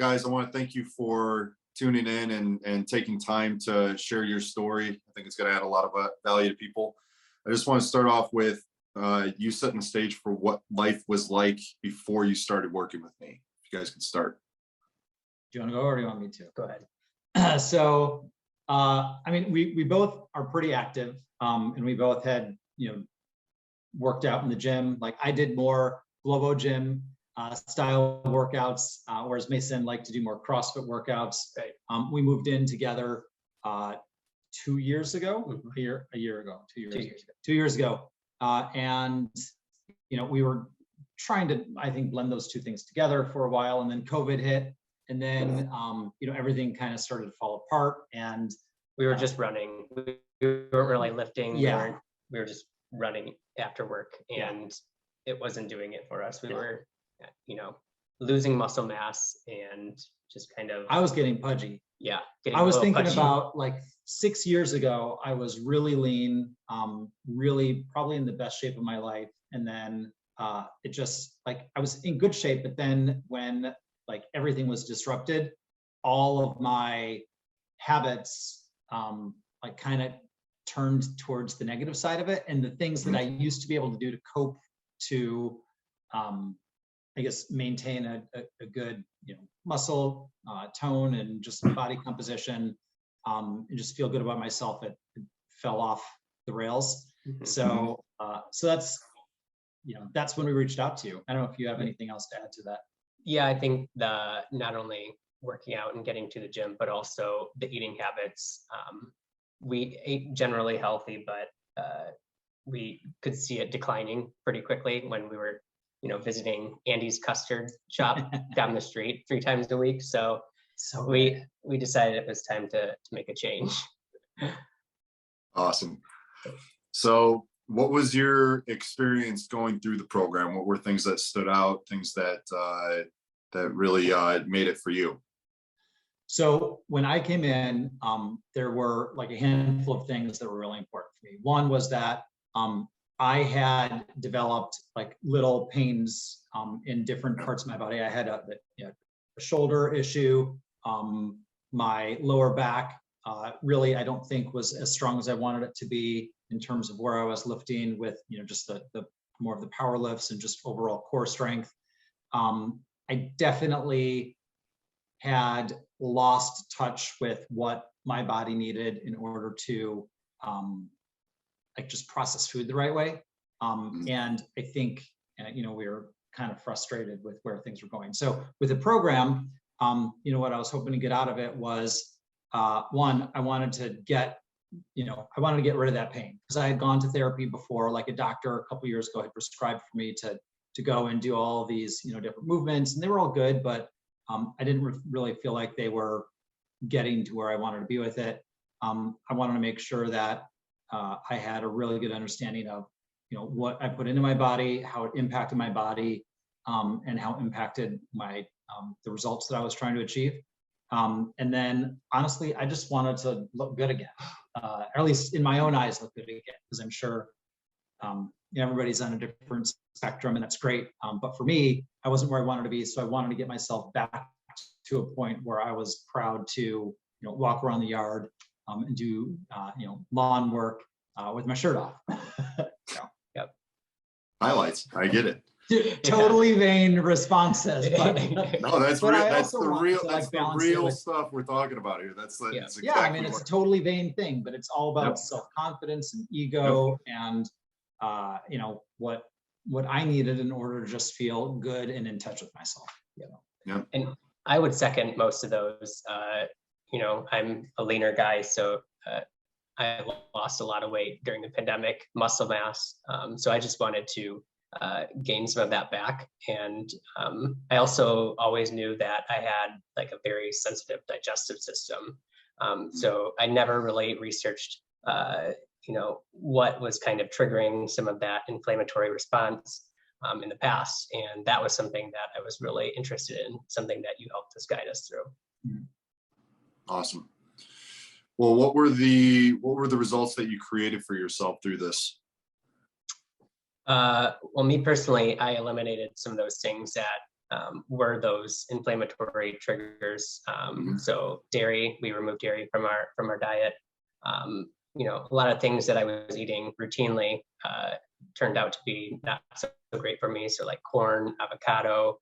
guys, I want to thank you for tuning in and taking time to share your story. I think it's going to add a lot of value to people. I just want to start off with you setting the stage for what life was like before you started working with me. If you guys can start. Do you want to go or do you want me to? Go ahead. So, I mean, we both are pretty active, and we both had, worked out in the gym. Like I did more Globo gym style workouts, whereas Mason liked to do more CrossFit workouts. Right. We moved in together 2 years ago, a year ago, 2 years ago. And, we were trying to, I think, blend those two things together for a while, and then COVID hit. And then, everything kind of started to fall apart, and we were just running. We weren't really lifting. Yeah. We were just running after work, and it wasn't doing it for us. We were, losing muscle mass and just kind of. I was getting pudgy. Yeah. I was thinking about like 6 years ago, I was really lean, really probably in the best shape of my life. And then it just like, I was in good shape, but then when like everything was disrupted, all of my habits like kind of turned towards the negative side of it. And the things that I used to be able to do to cope to, I guess, maintain a good, muscle tone and just body composition, and just feel good about myself, it fell off the rails. So, so that's when we reached out to you. I don't know if you have anything else to add to that. Yeah, I think not only working out and getting to the gym, but also the eating habits. We ate generally healthy, but we could see it declining pretty quickly when we were, visiting Andy's custard shop down the street 3 times a week. So we decided it was time to make a change. Awesome. So what was your experience going through the program? What were things that stood out, things that really made it for you? So when I came in, there were like a handful of things that were really important for me. One was that I had developed like little pains in different parts of my body. I had a shoulder issue. My lower back really, I don't think was as strong as I wanted it to be in terms of where I was lifting with, just the more of the power lifts and just overall core strength. I definitely had lost touch with what my body needed in order to like just process food the right way. And I think, we were kind of frustrated with where things were going. So with the program, what I was hoping to get out of it was, one, I wanted to get rid of that pain, because I had gone to therapy before. Like a doctor a couple of years ago had prescribed for me to go and do all these, different movements, and they were all good, but I didn't really feel like they were getting to where I wanted to be with it. I wanted to make sure that I had a really good understanding of, what I put into my body, how it impacted my body, and how it impacted my the results that I was trying to achieve. And then honestly, I just wanted to look good again, or at least in my own eyes, look good again, because I'm sure everybody's on a different spectrum, and that's great. But for me, I wasn't where I wanted to be, so I wanted to get myself back to a point where I was proud to, walk around the yard and do, lawn work with my shirt off. Yep. Highlights. I get it. Totally vain responses, but no, that's real. That's the real with stuff we're talking about here. That's exactly I mean, it's a totally vain thing, but it's all about self-confidence and ego, and what I needed in order to just feel good and in touch with myself. Yeah. And I would second most of those. I'm a leaner guy, so I lost a lot of weight during the pandemic, muscle mass. So I just wanted to gain some of that back. And I also always knew that I had like a very sensitive digestive system. So I never really researched, what was kind of triggering some of that inflammatory response in the past. And that was something that I was really interested in, something that you helped us guide us through. Awesome. Well, what were the results that you created for yourself through this? Well, me personally, I eliminated some of those things that were those inflammatory triggers. So dairy, we removed dairy from our diet. You know, a lot of things that I was eating routinely turned out to be not so great for me. So like corn, avocado,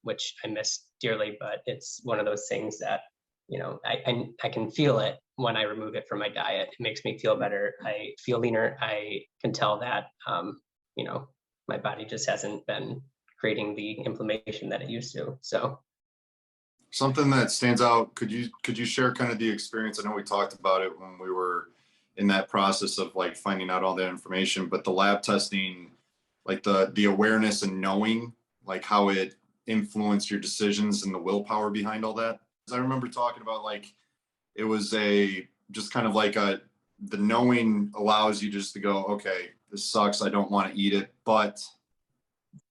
which I miss dearly, but it's one of those things that, you know, I can feel it when I remove it from my diet. It makes me feel better. I feel leaner. I can tell that, you know, my body just hasn't been creating the inflammation that it used to. So Something that stands out, could you share kind of the experience? I know we talked about it when we were in that process of like finding out all that information, but the lab testing, like the awareness and knowing like how it influenced your decisions and the willpower behind all that. I remember talking about like it was just kind of like the knowing allows you just to go, okay, this sucks, I don't want to eat it, but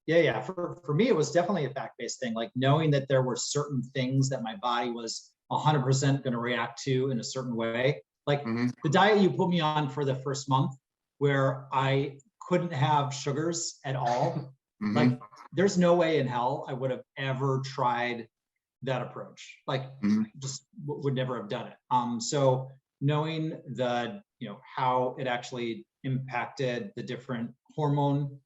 Yeah. For me, it was definitely a fact-based thing, like knowing that there were certain things that my body was 100% going to react to in a certain way. Like the diet you put me on for the first month, where I couldn't have sugars at all. Like there's no way in hell I would have ever tried that approach. Like just would never have done it. So knowing how it actually impacted the different hormone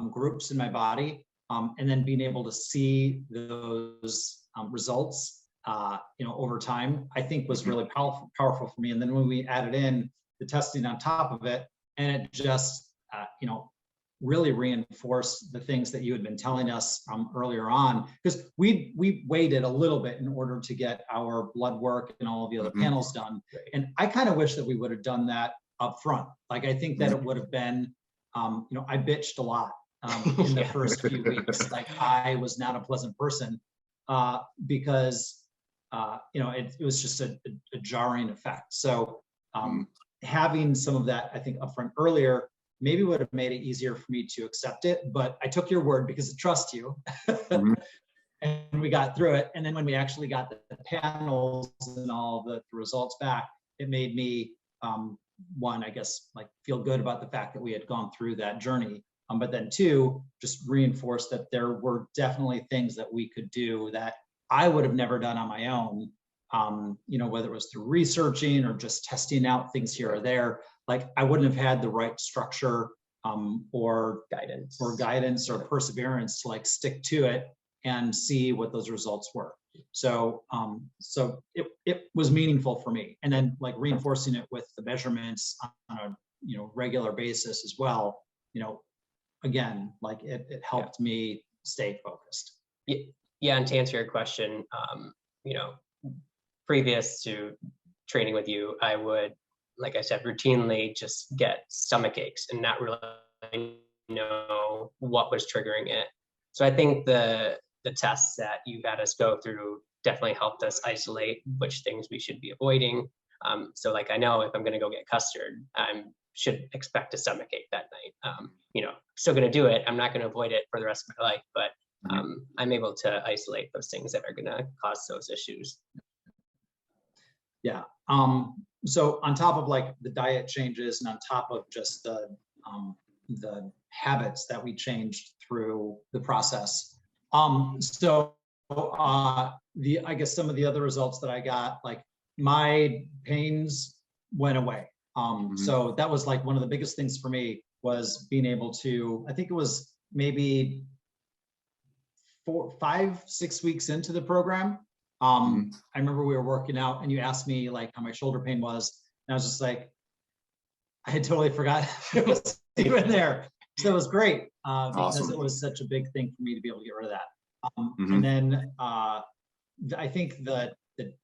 groups in my body, and then being able to see those results, over time, I think was really powerful for me. And then when we added in the testing on top of it, and it just, really reinforced the things that you had been telling us earlier on, because we waited a little bit in order to get our blood work and all of the other panels done. And I kind of wish that we would have done that up front. Like, I think that it would have been, I bitched a lot in the first few weeks. Like, I was not a pleasant person because, it was just a jarring effect. So having some of that, I think, upfront earlier, maybe would have made it easier for me to accept it, but I took your word because I trust you. And we got through it. And then when we actually got the panels and all the results back, it made me, one, I guess, like feel good about the fact that we had gone through that journey. But then two, just reinforce that there were definitely things that we could do that I would have never done on my own. Whether it was through researching or just testing out things here or there, like I wouldn't have had the right structure or guidance or perseverance to like stick to it and see what those results were. So it was meaningful for me. And then like reinforcing it with the measurements on a regular basis as well, again, like it helped me stay focused. Yeah, and to answer your question, previous to training with you, I would, like I said, routinely just get stomach aches and not really know what was triggering it. So I think the tests that you had us go through definitely helped us isolate which things we should be avoiding. So like, I know if I'm going to go get custard, I should expect a stomach ache that night. Still going to do it. I'm not going to avoid it for the rest of my life, but I'm able to isolate those things that are going to cause those issues. Yeah. So on top of like the diet changes and on top of just the habits that we changed through the process. I guess some of the other results that I got, like my pains went away. So that was like one of the biggest things for me, was being able to, I think it was maybe 4, 5, 6 weeks into the program. I remember we were working out and you asked me like how my shoulder pain was. And I was just like, I had totally forgot it was even there. So it was great because it was such a big thing for me to be able to get rid of that. And then I think the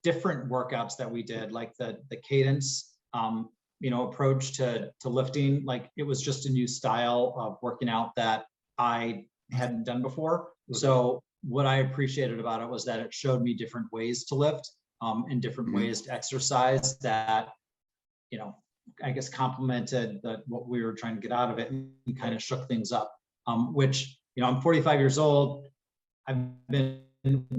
different workouts that we did, like the cadence, approach to lifting, like it was just a new style of working out that I hadn't done before. So what I appreciated about it was that it showed me different ways to lift and different ways to exercise that, I guess complemented what we were trying to get out of it and kind of shook things up, which, I'm 45 years old. I've been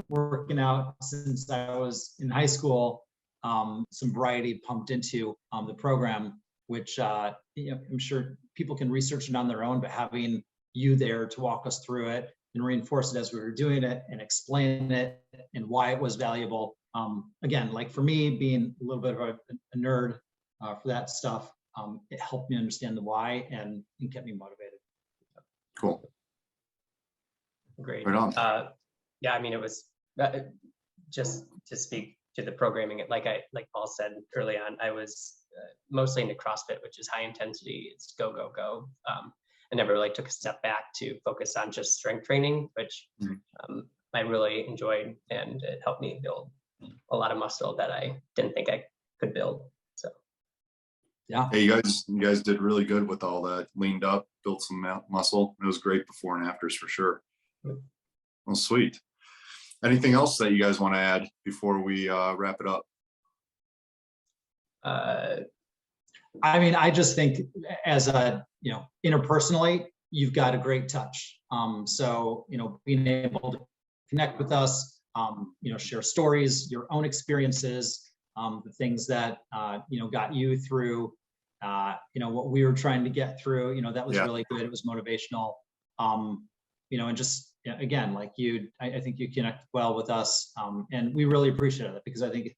working out since I was in high school, some variety pumped into the program, which, I'm sure people can research it on their own, but having you there to walk us through it, and reinforce it as we were doing it and explain it and why it was valuable. Again, like for me, being a little bit of a nerd for that stuff, it helped me understand the why and kept me motivated. Cool. Great. Right on. Yeah, I mean, it was just to speak to the programming. Like Paul said early on, I was mostly into CrossFit, which is high intensity. It's go, go, go. I never really took a step back to focus on just strength training, which I really enjoyed, and it helped me build a lot of muscle that I didn't think I could build. So yeah. Hey, you guys did really good with all that. Leaned up, built some muscle. It was great before and afters for sure. Well, sweet. Anything else that you guys want to add before we wrap it up? I mean, I just think as a, interpersonally, you've got a great touch. So, being able to connect with us, share stories, your own experiences, the things that, got you through, what we were trying to get through, that was really good. It was motivational, and just, again, like I think you connect well with us. And we really appreciate it, because I think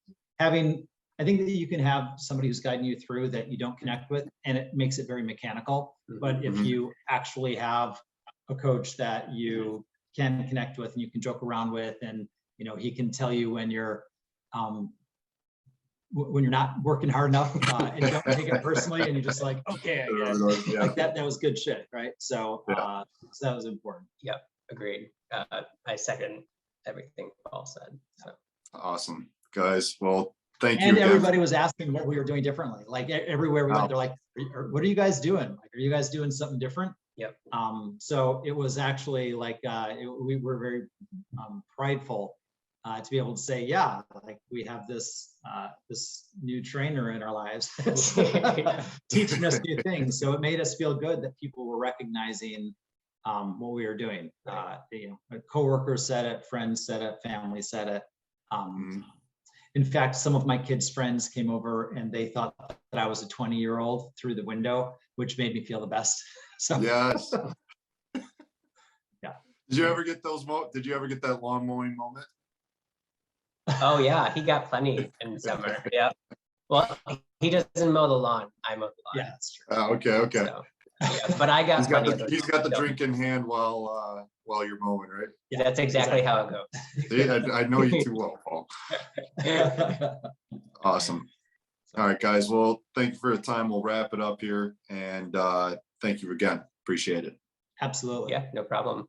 that you can have somebody who's guiding you through that you don't connect with, and it makes it very mechanical. But if you actually have a coach that you can connect with and you can joke around with, and he can tell you when you're not working hard enough, and don't take it personally, and you're just like, okay, I get it. Yeah. Like that was good shit, right? So, so that was important. Yep, agreed. I second everything Paul said. So. Awesome, guys. Well, thank you. And again. everybody was asking what we were doing differently. Like everywhere we went, they're like, "What are you guys doing? Like, are you guys doing something different?" Yep. So it was actually like we were very prideful to be able to say, yeah, like we have this this new trainer in our lives teaching us new things. So it made us feel good that people were recognizing what we were doing. Coworkers said it, friends said it, family said it. In fact, some of my kids' friends came over and they thought that I was a 20-year-old through the window, which made me feel the best. So yes. Yeah. Did you ever get did you ever get that lawn mowing moment? Oh yeah, he got plenty in summer. Yeah. Well, he doesn't mow the lawn. I mow the lawn. Yeah, that's true. Okay. So, yeah, but I got he's got the drink in hand while you're mowing, right? Yeah, that's exactly how it goes. See, I know you too well, Paul. Awesome. All right, guys. Well, thank you for your time. We'll wrap it up here, and thank you again. Appreciate it. Absolutely. Yeah, no problem.